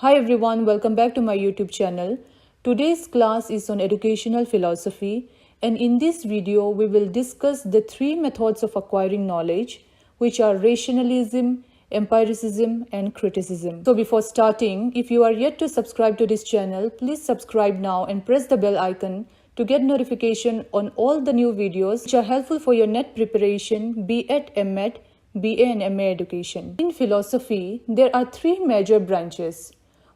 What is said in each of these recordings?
Hi everyone, welcome back to my YouTube channel. Today's class is on educational philosophy, and in this video we will discuss the three methods of acquiring knowledge, which are rationalism, empiricism and criticism. So before starting, if you are yet to subscribe to this channel, please subscribe now and press the bell icon to get notification on all the new videos which are helpful for your NET preparation, be it MET, BA and MA education. In philosophy, there are three major branches,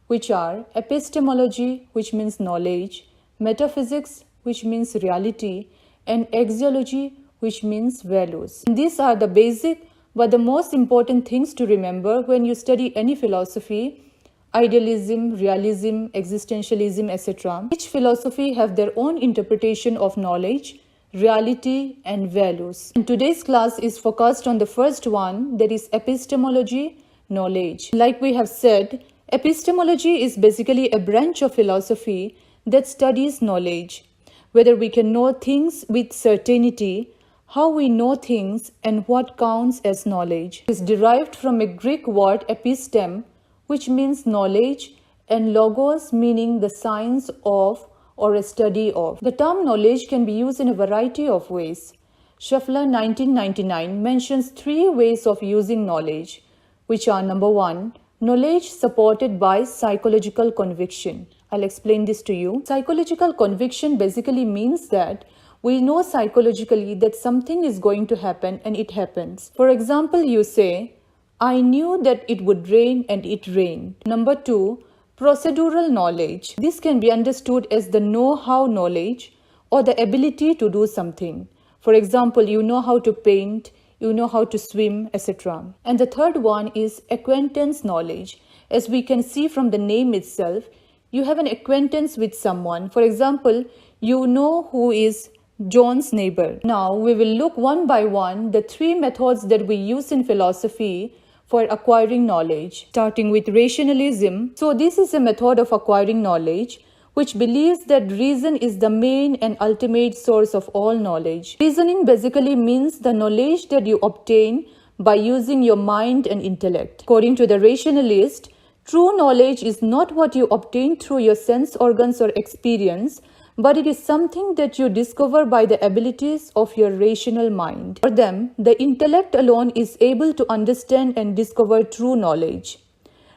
which are epistemology, which means knowledge, metaphysics, which means reality, and axiology, which means values. And these are the basic but the most important things to remember when you study any philosophy: idealism, realism, existentialism, etc. Each philosophy have their own interpretation of knowledge, reality, and values. And today's class is focused on the first one, that is epistemology, knowledge. Like we have said, epistemology is basically a branch of philosophy that studies knowledge, whether we can know things with certainty, how we know things, and what counts as knowledge. It is derived from a Greek word epistem, which means knowledge, and logos, meaning the science of or a study of. The term knowledge can be used in a variety of ways. Schaeffler 1999 mentions three ways of using knowledge, which are: number one, knowledge supported by psychological conviction. I'll explain this to you. Psychological conviction basically means that we know psychologically that something is going to happen and it happens. For example, you say, I knew that it would rain and it rained. Number two, procedural knowledge. This can be understood as the know-how knowledge or the ability to do something. For example, you know how to paint, you know how to swim, etc. And the third one is acquaintance knowledge. As we can see from the name itself, you have an acquaintance with someone. For example, you know who is John's neighbor. Now we will look one by one the three methods that we use in philosophy for acquiring knowledge, starting with rationalism. So this is a method of acquiring knowledge which believes that reason is the main and ultimate source of all knowledge. Reasoning basically means the knowledge that you obtain by using your mind and intellect. According to the rationalist, true knowledge is not what you obtain through your sense organs or experience, but it is something that you discover by the abilities of your rational mind. For them, the intellect alone is able to understand and discover true knowledge.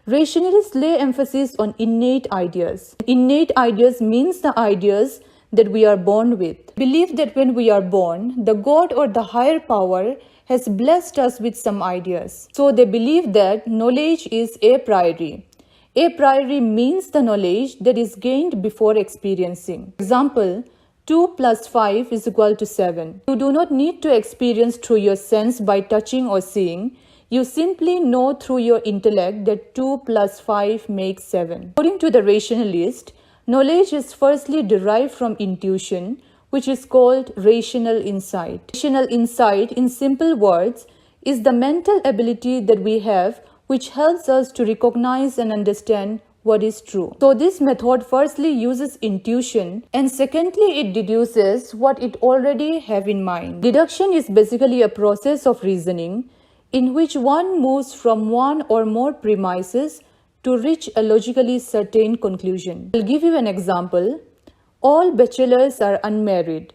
Rationalists lay emphasis on innate ideas. Innate ideas means the ideas that we are born with. Believe that when we are born, the God or the higher power has blessed us with some ideas. So they believe that knowledge is a priori. A priori means the knowledge that is gained before experiencing. Example, 2 plus 5 is equal to 7. You do not need to experience through your sense by touching or seeing. You simply know through your intellect that 2 plus 5 makes 7. According to the rationalist, knowledge is firstly derived from intuition, which is called rational insight. Rational insight, in simple words, is the mental ability that we have which helps us to recognize and understand what is true. So this method firstly uses intuition, and secondly it deduces what it already have in mind. Deduction is basically a process of reasoning in which one moves from one or more premises to reach a logically certain conclusion. I'll give you an example. All bachelors are unmarried.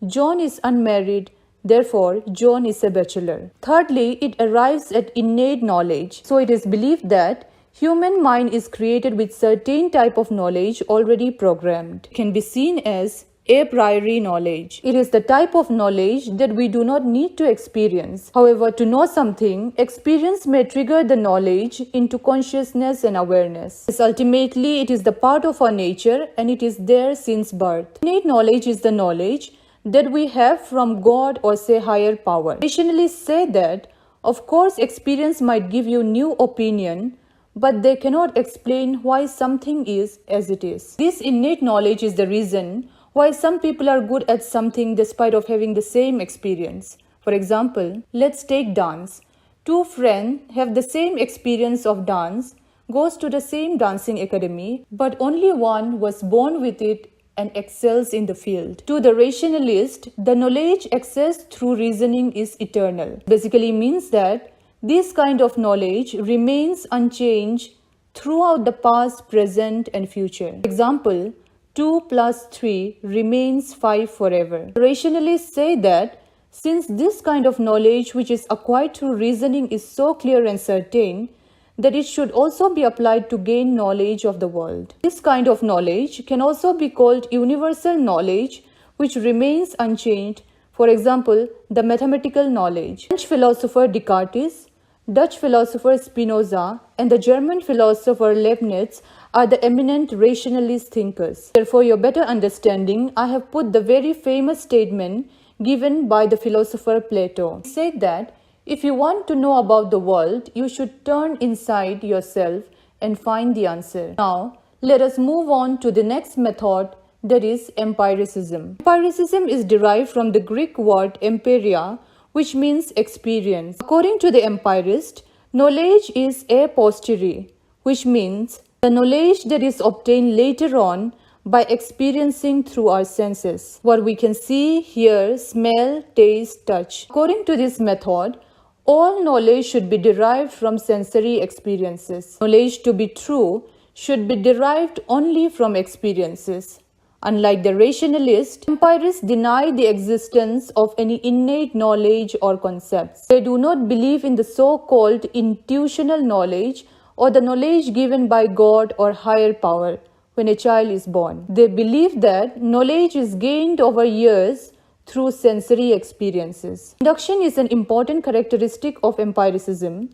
John is unmarried. Therefore, John is a bachelor. Thirdly, it arrives at innate knowledge. So it is believed that human mind is created with certain type of knowledge already programmed. It can be seen as a priori knowledge. It is the type of knowledge that we do not need to experience. However, to know something, experience may trigger the knowledge into consciousness and awareness. Yes, ultimately, it is the part of our nature and it is there since birth. Innate knowledge is the knowledge that we have from God or say higher power. Rationalists say that, of course, experience might give you new opinion, but they cannot explain why something is as it is. This innate knowledge is the reason why some people are good at something despite of having the same experience. For example, let's take dance. Two friends have the same experience of dance, goes to the same dancing academy, but only one was born with it and excels in the field. To the rationalist, the knowledge accessed through reasoning is eternal. Basically means that this kind of knowledge remains unchanged throughout the past, present, and future. For example, 2 plus 3 remains 5 forever. Rationalists say that since this kind of knowledge which is acquired through reasoning is so clear and certain, that it should also be applied to gain knowledge of the world. This kind of knowledge can also be called universal knowledge, which remains unchanged. For example, the mathematical knowledge. French philosopher Descartes, Dutch philosopher Spinoza, and the German philosopher Leibniz are the eminent rationalist thinkers. For your better understanding, I have put the very famous statement given by the philosopher Plato. He said that if you want to know about the world, you should turn inside yourself and find the answer. Now, let us move on to the next method, that is empiricism. Empiricism is derived from the Greek word empiria, which means experience. According to the empirist, knowledge is a posteriori, which means the knowledge that is obtained later on by experiencing through our senses. What we can see, hear, smell, taste, touch. According to this method, all knowledge should be derived from sensory experiences. Knowledge to be true should be derived only from experiences. Unlike the rationalists, empirists deny the existence of any innate knowledge or concepts. They do not believe in the so-called intuitional knowledge or the knowledge given by God or higher power when a child is born. They believe that knowledge is gained over years through sensory experiences. Induction is an important characteristic of empiricism.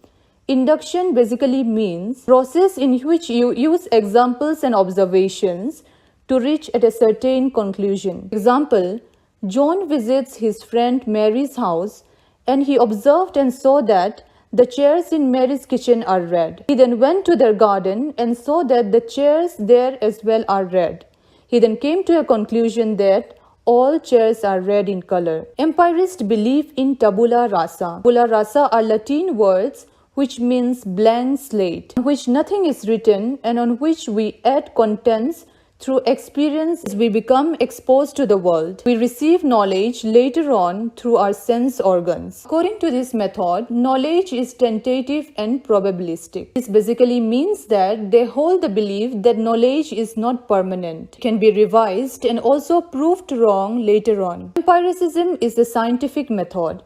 Induction basically means process in which you use examples and observations to reach at a certain conclusion. Example, John visits his friend Mary's house and he observed and saw that the chairs in Mary's kitchen are red. He then went to their garden and saw that the chairs there as well are red. He then came to a conclusion that all chairs are red in color. Empirists believe in tabula rasa. Tabula rasa are Latin words which means blank slate, on which nothing is written and on which we add contents. Through experience, we become exposed to the world. We receive knowledge later on through our sense organs. According to this method, knowledge is tentative and probabilistic. This basically means that they hold the belief that knowledge is not permanent, can be revised and also proved wrong later on. Empiricism is the scientific method.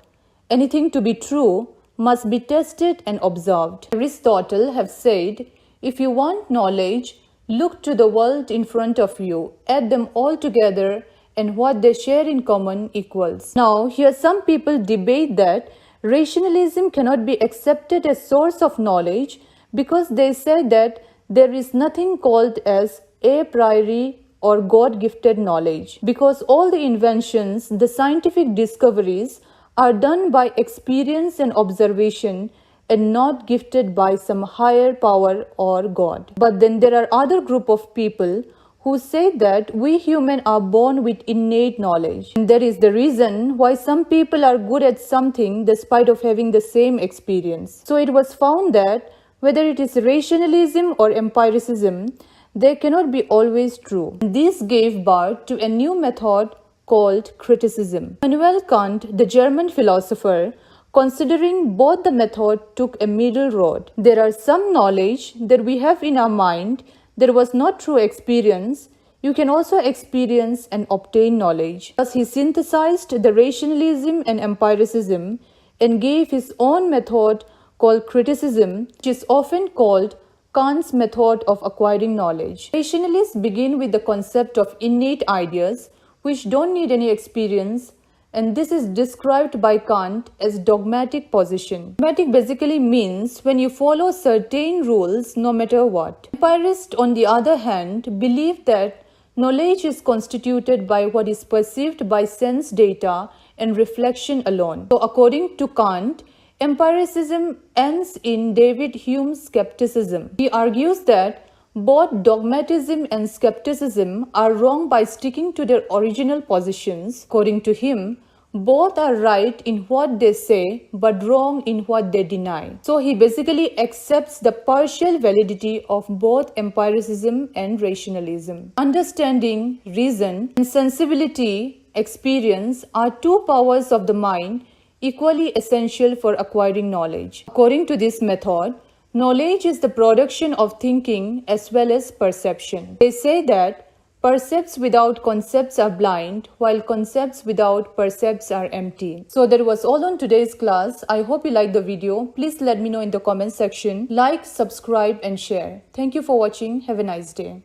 Anything to be true must be tested and observed. Aristotle have said, if you want knowledge, look to the world in front of you, add them all together, and what they share in common equals. Now, here some people debate that rationalism cannot be accepted as source of knowledge because they say that there is nothing called as a priori or God-gifted knowledge, because all the inventions, the scientific discoveries are done by experience and observation and not gifted by some higher power or God. But then there are other group of people who say that we humans are born with innate knowledge. And that is the reason why some people are good at something despite of having the same experience. So it was found that whether it is rationalism or empiricism, they cannot be always true. This gave birth to a new method called criticism. Immanuel Kant, the German philosopher, considering both the method, took a middle road. There are some knowledge that we have in our mind that was not true experience. You can also experience and obtain knowledge. Thus, he synthesized the rationalism and empiricism and gave his own method called criticism, which is often called Kant's method of acquiring knowledge. Rationalists begin with the concept of innate ideas which don't need any experience, and this is described by Kant as dogmatic position. Dogmatic basically means when you follow certain rules no matter what. Empirists, on the other hand, believe that knowledge is constituted by what is perceived by sense data and reflection alone. So according to Kant, empiricism ends in David Hume's skepticism. He argues that both dogmatism and skepticism are wrong by sticking to their original positions. According to him, both are right in what they say but wrong in what they deny. So he basically accepts the partial validity of both empiricism and rationalism. Understanding, reason, and sensibility, experience are two powers of the mind equally essential for acquiring knowledge. According to this method, Knowledge is the production of thinking as well as perception. They say that percepts without concepts are blind, while concepts without percepts are empty. So that was all on today's class. I hope you liked the video. Please let me know in the comment section. Like, subscribe and share. Thank you for watching. Have a nice day.